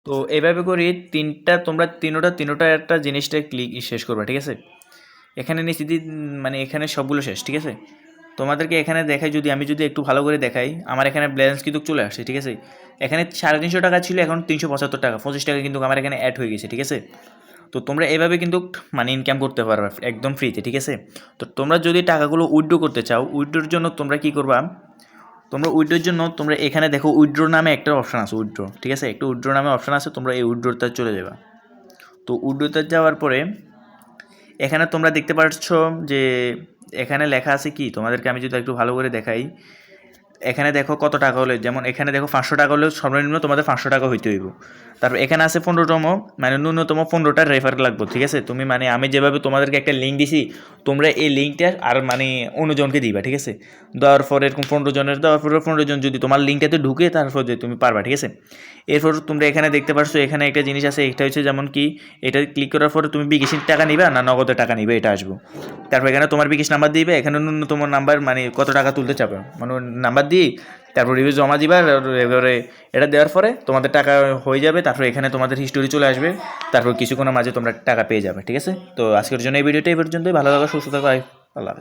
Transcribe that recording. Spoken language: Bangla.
তো এইভাবে করি তোমরা তিনোটা একটা জিনিসটা ক্লিক শেষ করবা, ঠিক আছে। এখানে নিশ্চিত মানে এখানে সবগুলো শেষ, ঠিক আছে। তোমাদেরকে এখানে দেখাই, আমি যদি একটু ভালো করে দেখাই, আমার এখানে ব্যালেন্স কিন্তু চলে আসছে, ঠিক আছে। এখানে 350 টাকা ছিল, এখন 375 টাকা, 25 টাকা কিন্তু আমার এখানে অ্যাড হয়ে গেছে, ঠিক আছে। তো তোমরা এভাবে কিন্তু মানে ইনকাম করতে পারবে একদম ফ্রিতে, ঠিক আছে। তো তোমরা যদি টাকাগুলো উইথড্র করতে চাও, উইথড্রোর জন্য তোমরা কী করবা, উইথড্রোর জন্য তোমরা এখানে দেখো উইথড্রো নামে একটা অপশান আছে, উইথড্রো, ঠিক আছে। একটা উইথড্রো নামে অপশান আছে, তোমরা এই উইথড্রোতে চলে যাবে। তো উইথড্রোতে যাওয়ার পরে এখানে তোমরা দেখতে পাচ্ছ যে এখানে লেখা আছে কি, তোমাদেরকে আমি যদি একটু ভালো করে দেখাই, এখানে দেখো কত টাকা হলে, যেমন এখানে দেখো 500 টাকা হলে সর্বনিম্ন তোমাদের 500 টাকা হইতে হইব। তারপর এখানে আছে 15তম, মানে ন্যূনতম 15টা রেফার লাগবে, ঠিক আছে। তুমি মানে আমি যেভাবে তোমাদেরকে একটা লিঙ্ক দিছি, তোমরা এই লিঙ্কটা আর মানে অন্যজনকে দিবা, ঠিক আছে। দেওয়ার পর এরকম 15 জনের দেওয়ার পরে 15 জন যদি তোমার লিঙ্কটাতে ঢুকে, তারপর যে তুমি পারবা, ঠিক আছে। এরপর তোমরা এখানে দেখতে পাচ্ছ, এখানে একটা জিনিস আছে, এটা হচ্ছে যেমন কি, এটা ক্লিক করার পরে তুমি বিকাশের টাকা নিবা না নগদে টাকা নিবে, এটা আসবো। তারপর এখানে তোমার বিকাশ নাম্বার দিবে, এখানে ন্যূনতম নাম্বার মানে কত টাকা তুলতে চাবে, মানে নাম্বার দিয়ে তারপর রিভিউ জমা দিবা। এবারে এটা দেওয়ার পরে তোমাদের টাকা হয়ে যাবে, তারপর এখানে তোমাদের হিস্টোরি চলে আসবে, তারপর কিছুক্ষণের মাঝে তোমরা টাকা পেয়ে যাবে, ঠিক আছে। তো আজকের জন্য এই ভিডিওটা এই পর্যন্তই। ভালো লাগা, সুস্থ থাকো, আল্লাহ হাফেজ।